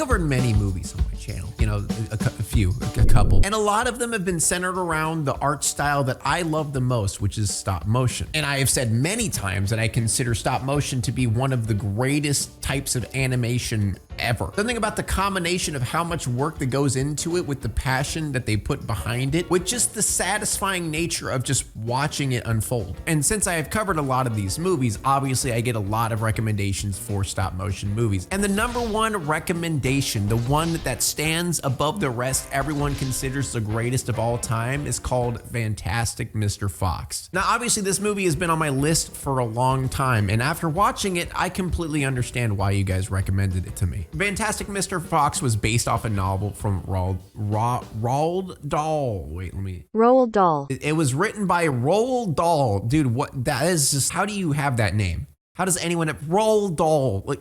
covered many movies on my channel, you know, a couple. And a lot of them have been centered around the art style that I love the most, which is stop motion. And I have said many times that I consider stop motion to be one of the greatest types of animation ever. Something about the combination of how much work that goes into it with the passion that they put behind it, with just the satisfying nature of just watching it unfold. And since I have covered a lot of these movies, obviously I get a lot of recommendations for stop motion movies. And the number one recommendation, the one that stands above the rest, everyone considers the greatest of all time, is called Fantastic Mr. Fox. Now, obviously this movie has been on my list for a long time, and after watching it, I completely understand why you guys recommended it to me. Fantastic Mr. Fox was based off a novel from Roald Dahl. Wait, let me. Roald Dahl. It was written by Roald Dahl. Dude, what? That is just, how do you have that name? How does anyone have Roald Dahl? Like,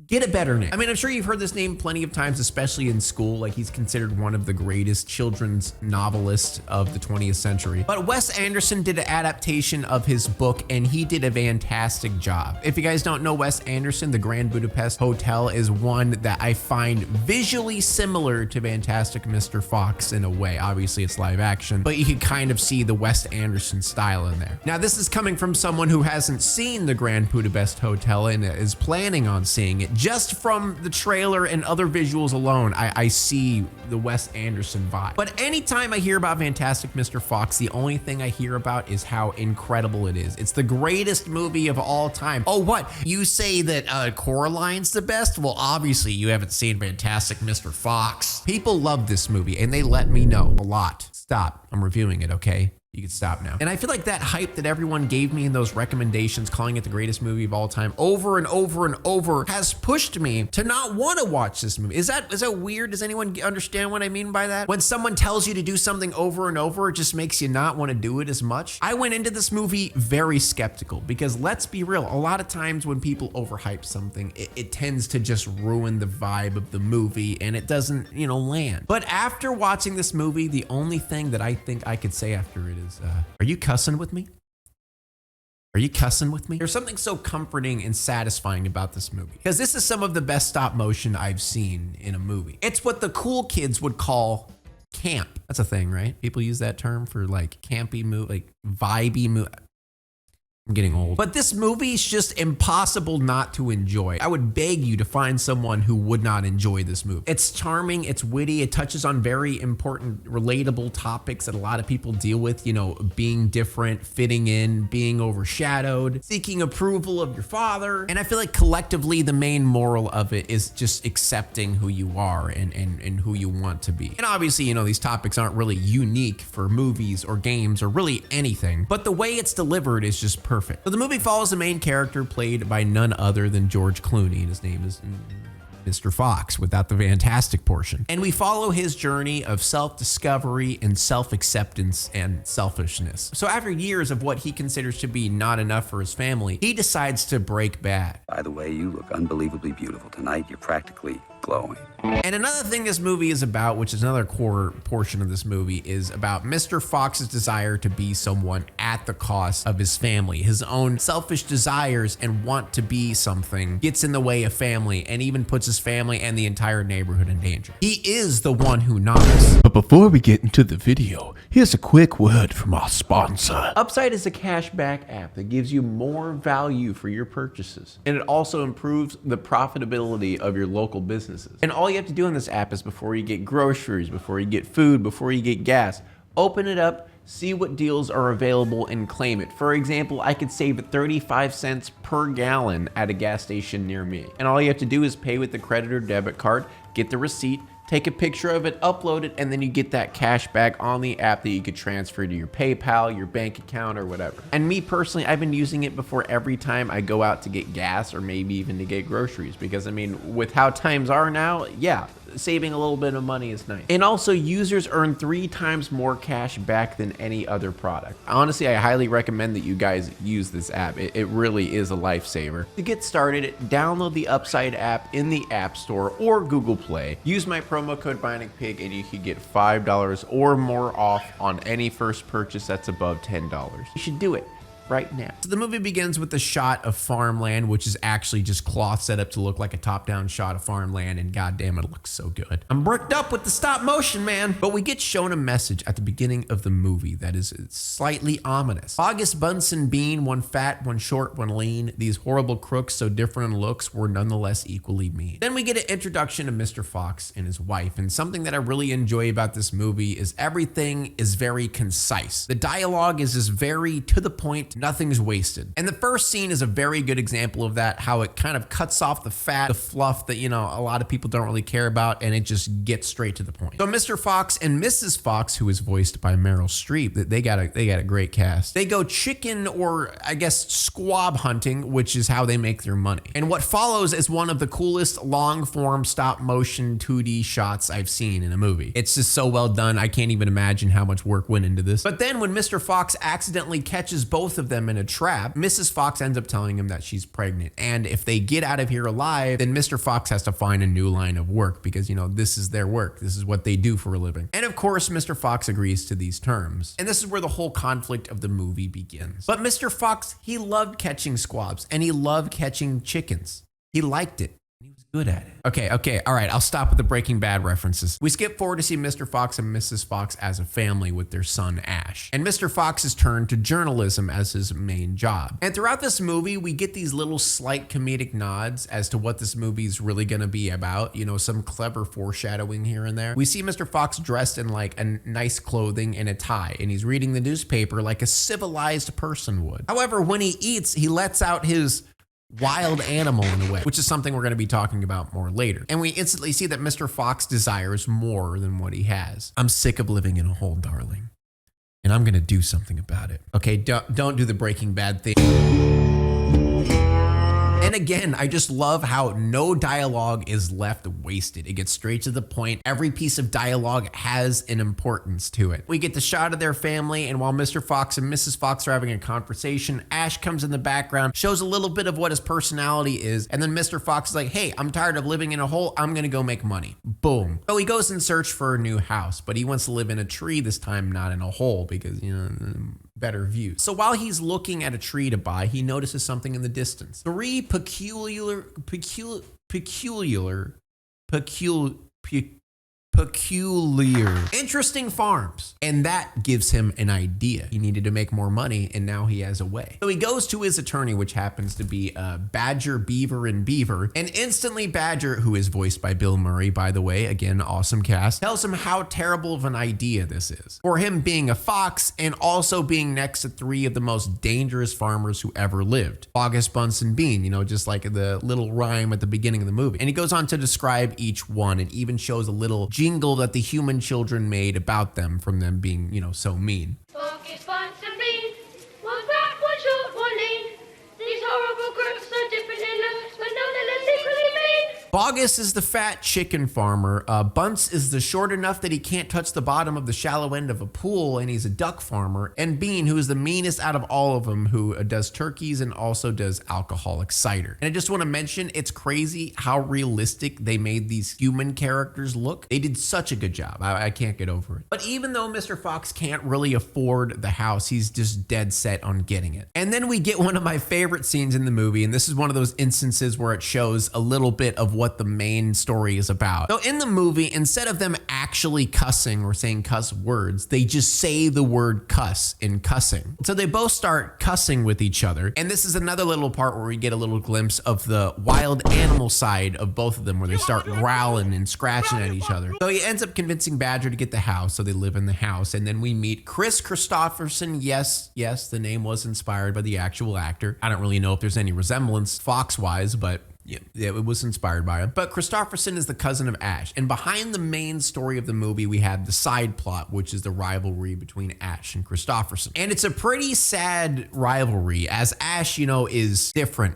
get a better name. I mean, I'm sure you've heard this name plenty of times, especially in school. Like, he's considered one of the greatest children's novelists of the 20th century. But Wes Anderson did an adaptation of his book, and he did a fantastic job. If you guys don't know Wes Anderson, the Grand Budapest Hotel is one that I find visually similar to Fantastic Mr. Fox in a way. Obviously, it's live action, but you can kind of see the Wes Anderson style in there. Now, this is coming from someone who hasn't seen the Grand Budapest Hotel and is planning on seeing it. Just from the trailer and other visuals alone, I see the Wes Anderson vibe. But anytime I hear about Fantastic Mr. Fox, the only thing I hear about is how incredible it is. It's the greatest movie of all time. Oh, what? You say that Coraline's the best? Well, obviously you haven't seen Fantastic Mr. Fox. People love this movie, and they let me know a lot. Stop. I'm reviewing it, okay? You can stop now. And I feel like that hype that everyone gave me in those recommendations, calling it the greatest movie of all time, over and over and over, has pushed me to not want to watch this movie. Is that weird? Does anyone understand what I mean by that? When someone tells you to do something over and over, it just makes you not want to do it as much. I went into this movie very skeptical because, let's be real, a lot of times when people overhype something, it tends to just ruin the vibe of the movie and it doesn't, you know, land. But after watching this movie, the only thing that I think I could say after it is, are you cussing with me? Are you cussing with me? There's something so comforting and satisfying about this movie, because this is some of the best stop motion I've seen in a movie. It's what the cool kids would call camp. That's a thing, right? People use that term for like campy movie, like vibey movie. I'm getting old. But this movie is just impossible not to enjoy. I would beg you to find someone who would not enjoy this movie. It's charming, it's witty, it touches on very important, relatable topics that a lot of people deal with, you know, being different, fitting in, being overshadowed, seeking approval of your father. And I feel like collectively the main moral of it is just accepting who you are and who you want to be. And obviously, you know, these topics aren't really unique for movies or games or really anything, but the way it's delivered is just perfect. So the movie follows the main character played by none other than George Clooney, and his name is Mr. Fox without the fantastic portion. And we follow his journey of self-discovery and self-acceptance and selfishness. So after years of what he considers to be not enough for his family, he decides to break bad. By the way, you look unbelievably beautiful tonight. You're practically glowing. And another thing this movie is about, which is another core portion of this movie, is about Mr. Fox's desire to be someone at the cost of his family. His own selfish desires and want to be something gets in the way of family and even puts his family and the entire neighborhood in danger. He is the one who knocks. But before we get into the video, here's a quick word from our sponsor. Upside is a cashback app that gives you more value for your purchases, and it also improves the profitability of your local businesses. And all you have to do in this app is, before you get groceries, before you get food, before you get gas, open it up, see what deals are available, and claim it. For example, I could save 35 cents per gallon at a gas station near me. And all you have to do is pay with the credit or debit card, get the receipt, take a picture of it, upload it, and then you get that cash back on the app that you could transfer to your PayPal, your bank account, or whatever. And me personally, I've been using it before every time I go out to get gas or maybe even to get groceries, because I mean, with how times are now, yeah, saving a little bit of money is nice. And also, users earn 3 times more cash back than any other product. Honestly, I highly recommend that you guys use this app. It really is a lifesaver. To get started, download the Upside app in the App Store or Google Play. Use my promo code Bionicpig and you can get $5 or more off on any first purchase that's above $10. You should do it. right now. So the movie begins with a shot of farmland, which is actually just cloth set up to look like a top-down shot of farmland, and goddamn, it looks so good. I'm bricked up with the stop motion, man. But we get shown a message at the beginning of the movie that is slightly ominous. August Bunsen Bean, one fat, one short, one lean. These horrible crooks, so different in looks, were nonetheless equally mean. Then we get an introduction to Mr. Fox and his wife, and something that I really enjoy about this movie is everything is very concise. The dialogue is just very to the point, nothing's wasted. And the first scene is a very good example of that, how it kind of cuts off the fat, the fluff that, you know, a lot of people don't really care about, and it just gets straight to the point. So Mr. Fox and Mrs. Fox, who is voiced by Meryl Streep, they got a great cast. They go chicken, or I guess squab hunting, which is how they make their money. And what follows is one of the coolest long form stop motion 2D shots I've seen in a movie. It's just so well done. I can't even imagine how much work went into this. But then when Mr. Fox accidentally catches both of them in a trap, Mrs. Fox ends up telling him that she's pregnant. And if they get out of here alive, then Mr. Fox has to find a new line of work because, you know, this is their work. This is what they do for a living. And of course, Mr. Fox agrees to these terms. And this is where the whole conflict of the movie begins. But Mr. Fox, he loved catching squabs and he loved catching chickens. He liked it. He was good at it. Okay, all right, I'll stop with the Breaking Bad references. We skip forward to see Mr. Fox and Mrs. Fox as a family with their son Ash. And Mr. Fox has turned to journalism as his main job. And throughout this movie, we get these little slight comedic nods as to what this movie is really gonna be about. You know, some clever foreshadowing here and there. We see Mr. Fox dressed in like a nice clothing and a tie, and he's reading the newspaper like a civilized person would. However, when he eats, he lets out his wild animal in a way, which is something we're going to be talking about more later. And we instantly see that Mr. Fox desires more than what he has. I'm sick of living in a hole, darling, and I'm going to do something about it. Okay, don't do the Breaking Bad thing. And again, I just love how no dialogue is left wasted. It gets straight to the point. Every piece of dialogue has an importance to it. We get the shot of their family, and while Mr. Fox and Mrs. Fox are having a conversation, Ash comes in the background, shows a little bit of what his personality is, and then Mr. Fox is like, hey, I'm tired of living in a hole. I'm gonna go make money. Boom. So he goes in search for a new house, but he wants to live in a tree this time, not in a hole, because, you know, better views. So while he's looking at a tree to buy, he notices something in the distance. Three peculiar, interesting farms. And that gives him an idea. He needed to make more money, and now he has a way. So he goes to his attorney, which happens to be Badger, Beaver, and Beaver. And instantly Badger, who is voiced by Bill Murray, by the way, again, awesome cast, tells him how terrible of an idea this is. For him being a fox and also being next to three of the most dangerous farmers who ever lived. August Bunsen Bean, you know, just like the little rhyme at the beginning of the movie. And he goes on to describe each one and even shows a little jingle that the human children made about them from them being, you know, so mean. August Bunsen Bean, one fat, one short, one lean. These horrible crooks are different in looks, but nonetheless equally mean. Bogus is the fat chicken farmer. Bunce is the short enough that he can't touch the bottom of the shallow end of a pool, and he's a duck farmer. And Bean, who is the meanest out of all of them, who does turkeys and also does alcoholic cider. And I just want to mention, it's crazy how realistic they made these human characters look. They did such a good job. I can't get over it. But even though Mr. Fox can't really afford the house, he's just dead set on getting it. And then we get one of my favorite scenes in the movie, and this is one of those instances where it shows a little bit of what the main story is about. So in the movie, instead of them actually cussing or saying cuss words, they just say the word cuss in cussing. So they both start cussing with each other. And this is another little part where we get a little glimpse of the wild animal side of both of them, where they start growling and scratching at each other. So he ends up convincing Badger to get the house, so they live in the house. And then we meet Chris Christopherson. Yes, the name was inspired by the actual actor. I don't really know if there's any resemblance Fox-wise, but yeah, it was inspired by him. But Christopherson is the cousin of Ash. And behind the main story of the movie, we have the side plot, which is the rivalry between Ash and Christopherson. And it's a pretty sad rivalry, as Ash, you know, is different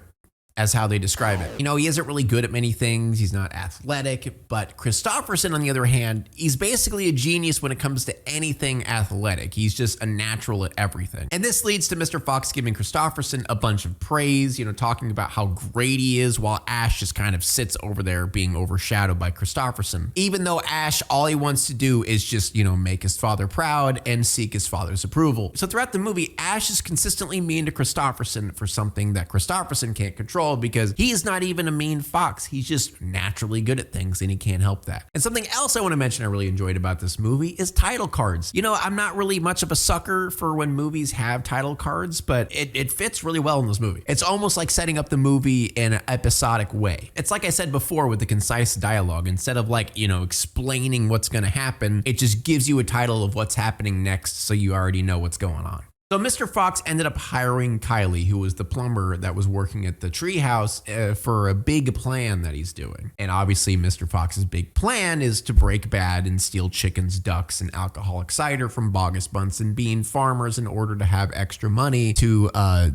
as how they describe it. You know, he isn't really good at many things. He's not athletic, but Kristofferson, on the other hand, he's basically a genius when it comes to anything athletic. He's just a natural at everything. And this leads to Mr. Fox giving Kristofferson a bunch of praise, you know, talking about how great he is, while Ash just kind of sits over there being overshadowed by Kristofferson. Even though Ash, all he wants to do is just, you know, make his father proud and seek his father's approval. So throughout the movie, Ash is consistently mean to Kristofferson for something that Kristofferson can't control, because he's not even a mean fox. He's just naturally good at things and he can't help that. And something else I want to mention I really enjoyed about this movie is title cards. You know, I'm not really much of a sucker for when movies have title cards, but it fits really well in this movie. It's almost like setting up the movie in an episodic way. It's like I said before with the concise dialogue. Instead of like, you know, explaining what's going to happen, it just gives you a title of what's happening next so you already know what's going on. So Mr. Fox ended up hiring Kylie, who was the plumber that was working at the treehouse, for a big plan that he's doing. And obviously Mr. Fox's big plan is to break bad and steal chickens, ducks, and alcoholic cider from Bogus Bunsen bean farmers in order to have extra money to,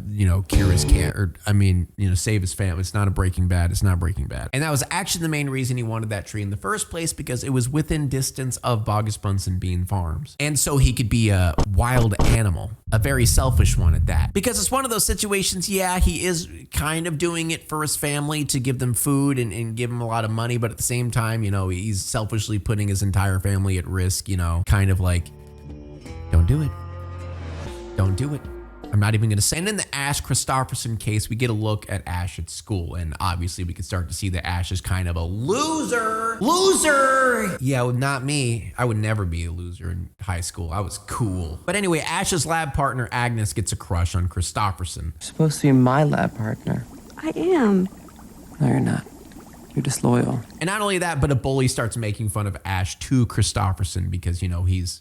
you know, cure his cancer. Save his family. It's not a Breaking Bad. It's not Breaking Bad. And that was actually the main reason he wanted that tree in the first place, because it was within distance of Bogus Bunsen bean farms. And so he could be a wild animal, a very selfish one at that, because it's one of those situations. Yeah, he is kind of doing it for his family to give them food and give them a lot of money, but at the same time, you know, he's selfishly putting his entire family at risk, you know, kind of like, don't do it. Don't do it. I'm not even going to say. And in the Ash Kristofferson case, we get a look at Ash at school, and obviously we can start to see that Ash is kind of a loser. Loser! Yeah, well, not me. I would never be a loser in high school. I was cool. But anyway, Ash's lab partner, Agnes, gets a crush on Kristofferson. You're supposed to be my lab partner. I am. No, you're not. You're disloyal. And not only that, but a bully starts making fun of Ash to Kristofferson because, you know, he's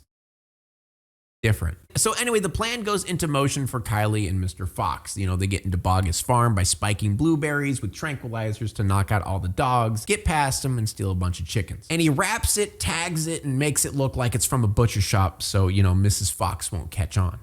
different. So anyway, the plan goes into motion for Kylie and Mr. Fox. You know, they get into Bogus Farm by spiking blueberries with tranquilizers to knock out all the dogs, get past them, and steal a bunch of chickens. And he wraps it, tags it, and makes it look like it's from a butcher shop so, you know, Mrs. Fox won't catch on.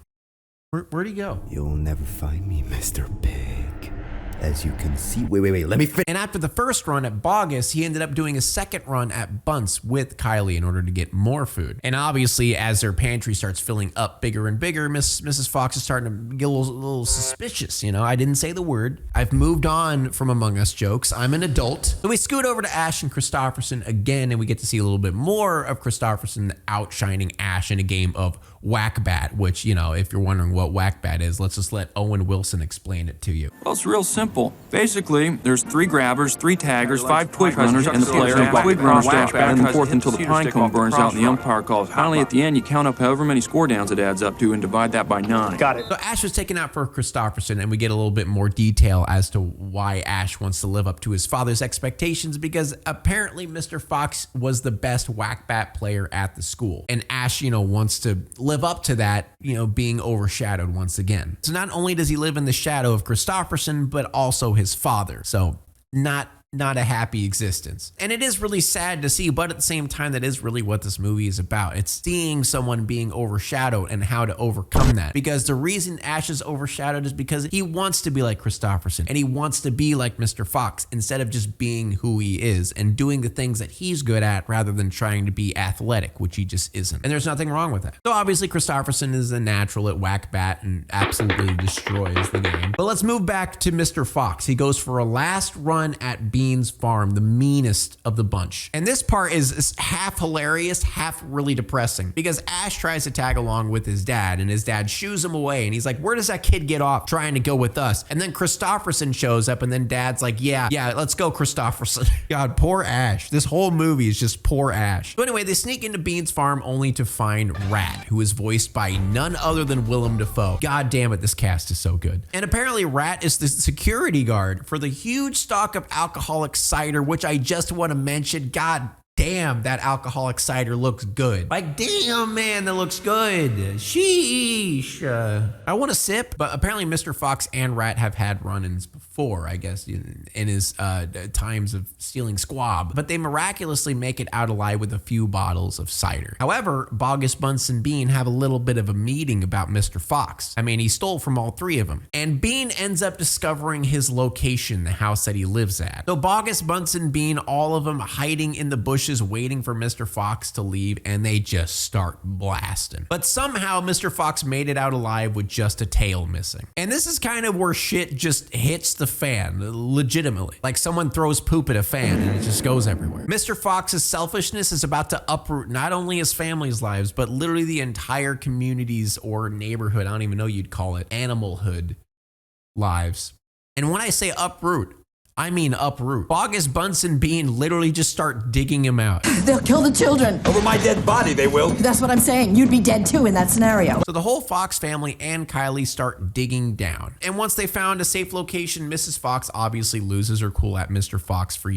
Where'd he go? You'll never find me, Mr. Pig. As you can see, wait, let me finish. And after the first run at Bogus, he ended up doing a second run at Bunce with Kylie in order to get more food. And obviously, as their pantry starts filling up bigger and bigger, Mrs. Fox is starting to get a little suspicious. You know, I didn't say the word. I've moved on from Among Us jokes. I'm an adult. So we scoot over to Ash and Kristofferson again, and we get to see a little bit more of Kristofferson outshining Ash in a game of Whack-Bat, which, you know, if you're wondering what Whack-Bat is, let's just let Owen Wilson explain it to you. Well, it's real simple. Basically, there's 3 grabbers, 3 taggers, 5 twig runners, and the player who twig runners dash back and forth until the pine cone burns out and the umpire calls. Finally, at the end, you count up however many score downs it adds up to and divide that by 9. Got it. So Ash was taken out for Kristofferson, and we get a little bit more detail as to why Ash wants to live up to his father's expectations, because apparently Mr. Fox was the best Whack-Bat player at the school. And Ash, you know, wants to live up to that, you know, being overshadowed once again. So not only does he live in the shadow of Kristofferson, but also his father. So not a happy existence. And it is really sad to see, but at the same time, that is really what this movie is about. It's seeing someone being overshadowed and how to overcome that. Because the reason Ash is overshadowed is because he wants to be like Kristofferson, and he wants to be like Mr. Fox instead of just being who he is and doing the things that he's good at rather than trying to be athletic, which he just isn't. And there's nothing wrong with that. So obviously Kristofferson is a natural at Whack-Bat and absolutely destroys the game. But let's move back to Mr. Fox. He goes for a last run at Bean's farm, the meanest of the bunch. And this part is half hilarious, half really depressing, because Ash tries to tag along with his dad, and his dad shoos him away, and he's like, where does that kid get off trying to go with us? And then Kristofferson shows up, and then dad's like, yeah, let's go, Kristofferson. God, poor Ash. This whole movie is just poor Ash. So anyway, they sneak into Bean's farm only to find Rat, who is voiced by none other than Willem Dafoe. God damn it, this cast is so good. And apparently Rat is the security guard for the huge stock of alcoholic cider, which I just want to mention. God damn, that alcoholic cider looks good. Like, damn, man, that looks good. Sheesh. I want a sip, but apparently Mr. Fox and Rat have had run-ins before, I guess, in his times of stealing squab, but they miraculously make it out alive with a few bottles of cider. However, Bogus, Bunce, and Bean have a little bit of a meeting about Mr. Fox. I mean, he stole from all three of them. And Bean ends up discovering his location, the house that he lives at. So Bogus, Bunce, and Bean, all of them hiding in the bushes waiting for Mr. Fox to leave, and they just start blasting. But somehow Mr. Fox made it out alive with just a tail missing. And this is kind of where shit just hits the fan, legitimately. Like someone throws poop at a fan and it just goes everywhere. Mr. Fox's selfishness is about to uproot not only his family's lives, but literally the entire community's or neighborhood, I don't even know you'd call it, animalhood lives. And when I say uproot, I mean uproot. Bogus, Bunce, and Bean literally just start digging him out. They'll kill the children. Over my dead body, they will. That's what I'm saying. You'd be dead too in that scenario. So the whole Fox family and Kylie start digging down. And once they found a safe location, Mrs. Fox obviously loses her cool at Mr. Fox for,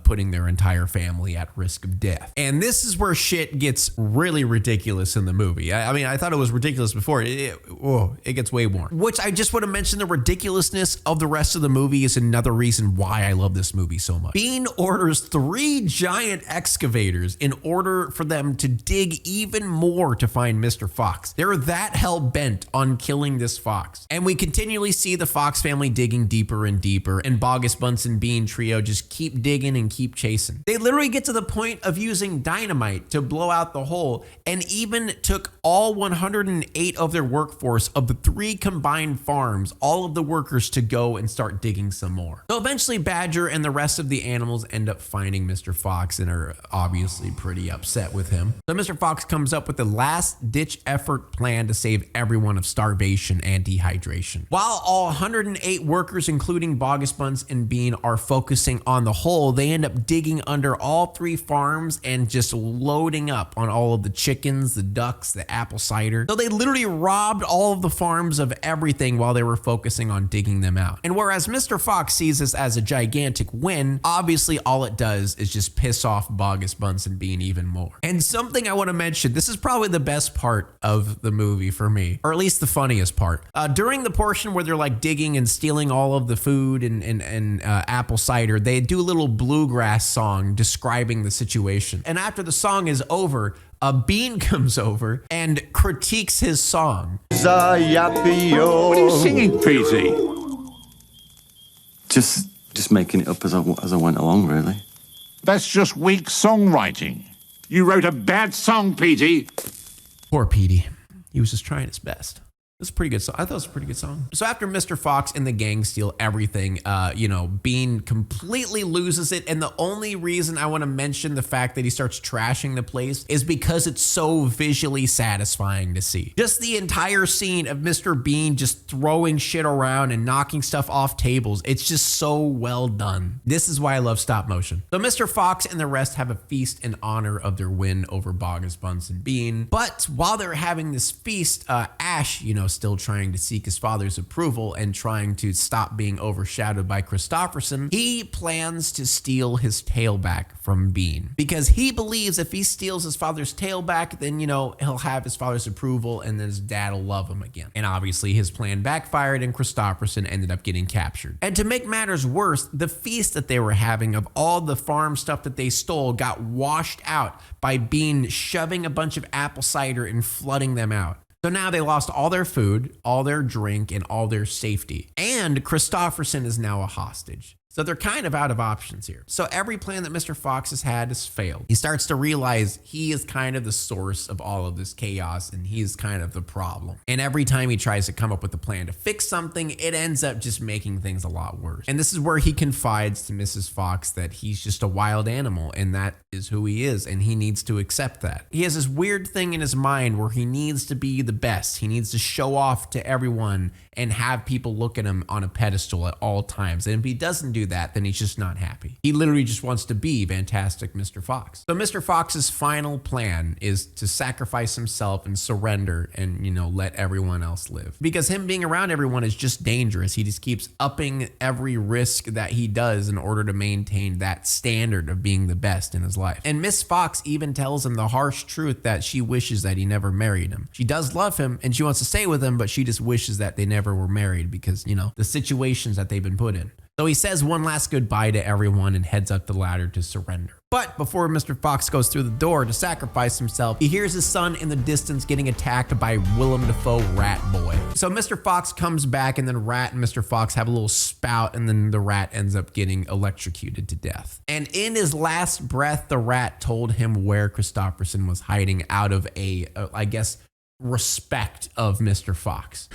putting their entire family at risk of death. And this is where shit gets really ridiculous in the movie. I mean, I thought it was ridiculous before. It gets way more. Which I just want to mention, the ridiculousness of the rest of the movie is another reason why I love this movie so much. Bean orders 3 giant excavators in order for them to dig even more to find Mr. Fox. They're that hell-bent on killing this fox. And we continually see the Fox family digging deeper and deeper, and Bogus, Bunce, and Bean trio just keep digging and keep chasing. They literally get to the point of using dynamite to blow out the hole, and even took all 108 of their workforce of the 3 combined farms, all of the workers, to go and start digging some more. So eventually Badger and the rest of the animals end up finding Mr. Fox and are obviously pretty upset with him. So Mr. Fox comes up with the last ditch effort plan to save everyone of starvation and dehydration. While all 108 workers, including Bogus, Bunce, and Bean, are focusing on the hole, they end up digging under all 3 farms and just loading up on all of the chickens, the ducks, the apple cider. So they literally robbed all of the farms of everything while they were focusing on digging them out. And whereas Mr. Fox sees this as a gigantic win, obviously all it does is just piss off Bogus, Bunce, and Bean even more. And something I want to mention, this is probably the best part of the movie for me, or at least the funniest part. During the portion where they're like digging and stealing all of the food and apple cider, they do a little bluegrass song describing the situation. And after the song is over, Bean comes over and critiques his song. What are you singing, Petey? Just making it up as I went along, really. That's just weak songwriting. You wrote a bad song, Petey. Poor Petey. He was just trying his best. It's a pretty good song. I thought it was a pretty good song. So after Mr. Fox and the gang steal everything, Bean completely loses it. And the only reason I want to mention the fact that he starts trashing the place is because it's so visually satisfying to see. Just the entire scene of Mr. Bean just throwing shit around and knocking stuff off tables. It's just so well done. This is why I love stop motion. So Mr. Fox and the rest have a feast in honor of their win over Bogus, Bunce, and Bean. But while they're having this feast, Ash, still trying to seek his father's approval and trying to stop being overshadowed by Christopherson, he plans to steal his tail back from Bean because he believes if he steals his father's tail back, then, he'll have his father's approval and then his dad will love him again. And obviously his plan backfired and Christopherson ended up getting captured. And to make matters worse, the feast that they were having of all the farm stuff that they stole got washed out by Bean shoving a bunch of apple cider and flooding them out. So now they lost all their food, all their drink, and all their safety. And Christopherson is now a hostage. So they're kind of out of options here. So every plan that Mr. Fox has had has failed. He starts to realize he is kind of the source of all of this chaos and he's kind of the problem. And every time he tries to come up with a plan to fix something, it ends up just making things a lot worse. And this is where he confides to Mrs. Fox that he's just a wild animal and that is who he is and he needs to accept that. He has this weird thing in his mind where he needs to be the best. He needs to show off to everyone and have people look at him on a pedestal at all times. And if he doesn't do do that, then he's just not happy. He literally just wants to be Fantastic Mr. Fox. So Mr. Fox's final plan is to sacrifice himself and surrender and, let everyone else live. Because him being around everyone is just dangerous. He just keeps upping every risk that he does in order to maintain that standard of being the best in his life. And Miss Fox even tells him the harsh truth that she wishes that he never married him. She does love him and she wants to stay with him, but she just wishes that they never were married because, the situations that they've been put in. So he says one last goodbye to everyone and heads up the ladder to surrender. But before Mr. Fox goes through the door to sacrifice himself, he hears his son in the distance getting attacked by Willem Dafoe Rat Boy. So Mr. Fox comes back and then Rat and Mr. Fox have a little spout and then the rat ends up getting electrocuted to death. And in his last breath, the rat told him where Christopherson was hiding out of I guess, respect of Mr. Fox.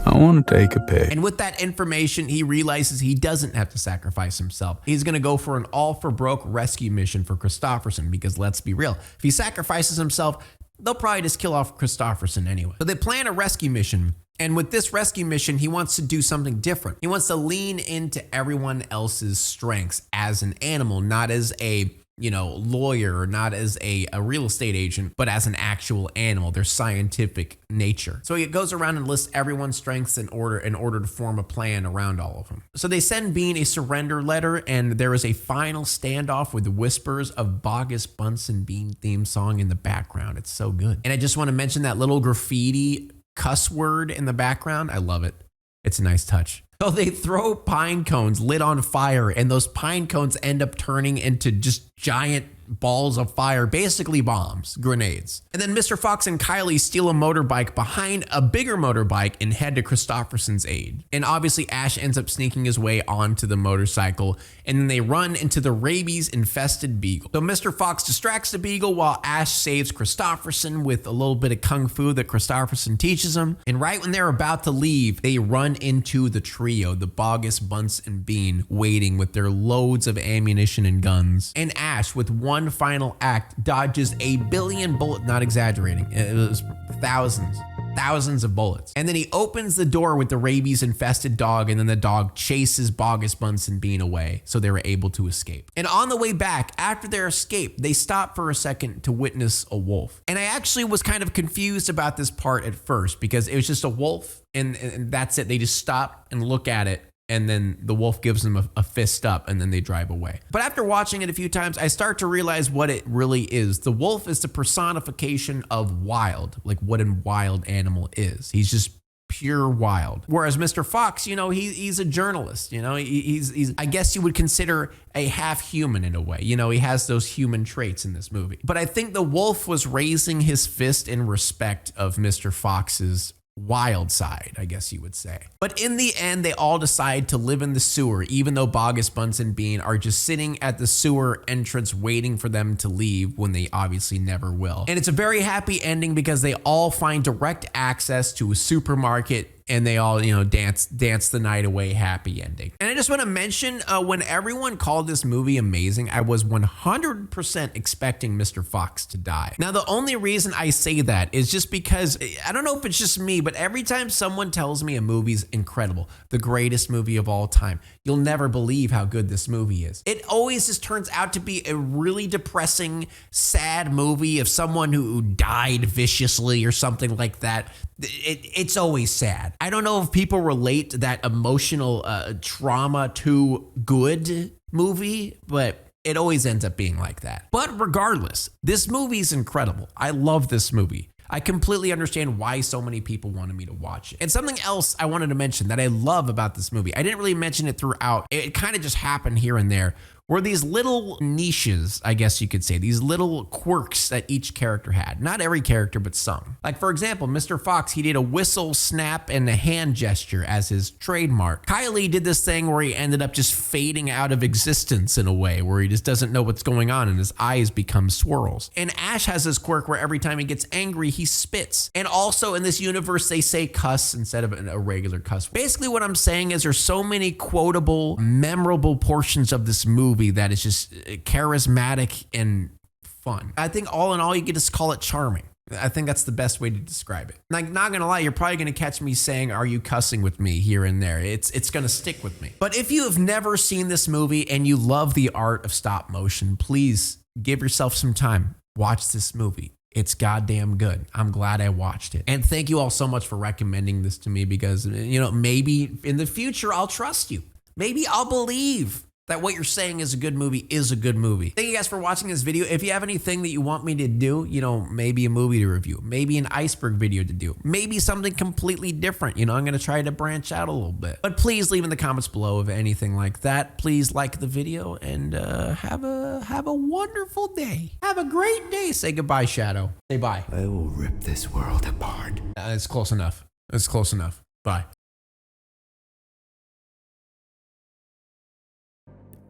I want to take a pic. And with that information, he realizes he doesn't have to sacrifice himself. He's going to go for an all-for-broke rescue mission for Christopherson because let's be real, if he sacrifices himself, they'll probably just kill off Christopherson anyway. So they plan a rescue mission. And with this rescue mission, he wants to do something different. He wants to lean into everyone else's strengths as an animal, not as a lawyer or not as a real estate agent, but as an actual animal, their scientific nature. So he goes around and lists everyone's strengths in order to form a plan around all of them. So they send Bean a surrender letter and there is a final standoff with whispers of Bogus Bunsen Bean theme song in the background. It's so good. And I just want to mention that little graffiti cuss word in the background. I love it. It's a nice touch. So they throw pine cones lit on fire and those pine cones end up turning into just giant balls of fire, basically bombs, grenades. And then Mr. Fox and Kylie steal a motorbike behind a bigger motorbike and head to Christopherson's aid. And obviously Ash ends up sneaking his way onto the motorcycle and then they run into the rabies-infested beagle. So Mr. Fox distracts the beagle while Ash saves Christopherson with a little bit of kung fu that Christopherson teaches him. And right when they're about to leave, they run into the trio, the Bogus, Bunce, and Bean, waiting with their loads of ammunition and guns. And Ash, with one final act, dodges a billion bullets, not exaggerating, it was thousands of bullets. And then he opens the door with the rabies infested dog and then the dog chases Bogus, Bunce, and Bean away so they were able to escape. And on the way back, after their escape, they stop for a second to witness a wolf. And I actually was kind of confused about this part at first because it was just a wolf and that's it. They just stop and look at it. And then the wolf gives them a fist up and then they drive away. But after watching it a few times, I start to realize what it really is. The wolf is the personification of wild, like what a wild animal is. He's just pure wild. Whereas Mr. Fox, he's a journalist, he's I guess you would consider a half human in a way. He has those human traits in this movie. But I think the wolf was raising his fist in respect of Mr. Fox's wild side, I guess you would say. But in the end, they all decide to live in the sewer, even though Bogus, Bunce, and Bean are just sitting at the sewer entrance waiting for them to leave when they obviously never will. And it's a very happy ending because they all find direct access to a supermarket and they all, dance the night away, happy ending. And I just want to mention, when everyone called this movie amazing, I was 100% expecting Mr. Fox to die. Now, the only reason I say that is just because, I don't know if it's just me, but every time someone tells me a movie's incredible, the greatest movie of all time, you'll never believe how good this movie is. It always just turns out to be a really depressing, sad movie of someone who died viciously or something like that. It's always sad. I don't know if people relate to that emotional trauma to good movie, but it always ends up being like that. But regardless, this movie is incredible. I love this movie. I completely understand why so many people wanted me to watch it. And something else I wanted to mention that I love about this movie, I didn't really mention it throughout. It kind of just happened here and there, were these little niches, I guess you could say, these little quirks that each character had. Not every character, but some. Like, for example, Mr. Fox, he did a whistle, snap, and a hand gesture as his trademark. Kylie did this thing where he ended up just fading out of existence in a way, where he just doesn't know what's going on and his eyes become swirls. And Ash has this quirk where every time he gets angry, he spits. And also in this universe, they say cuss instead of a regular cuss. Basically, what I'm saying is there's so many quotable, memorable portions of this movie that is just charismatic and fun. I think all in all, you could just call it charming. I think that's the best way to describe it. Like, not gonna lie, you're probably gonna catch me saying, "Are you cussing with me?" here and there. It's gonna stick with me. But if you have never seen this movie and you love the art of stop motion, please give yourself some time. Watch this movie. It's goddamn good. I'm glad I watched it. And thank you all so much for recommending this to me because, you know, maybe in the future I'll trust you. Maybe I'll believe that what you're saying is a good movie is a good movie. Thank you guys for watching this video. If you have anything that you want me to do, you know, maybe a movie to review, maybe an iceberg video to do, maybe something completely different, you know, I'm gonna try to branch out a little bit. But please leave in the comments below of anything like that. Please like the video and have a wonderful day. Have a great day. Say goodbye, Shadow. Say bye. I will rip this world apart. It's close enough. It's close enough. Bye.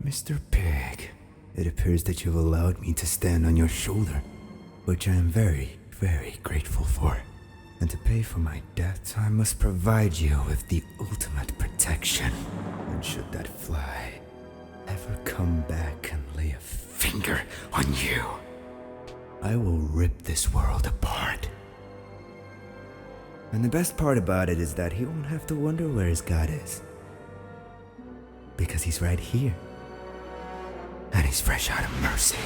Mr. Pig, it appears that you've allowed me to stand on your shoulder, which I am very, very grateful for. And to pay for my debt, I must provide you with the ultimate protection. And should that fly ever come back and lay a finger on you, I will rip this world apart. And the best part about it is that he won't have to wonder where his God is. Because he's right here. And he's fresh out of mercy.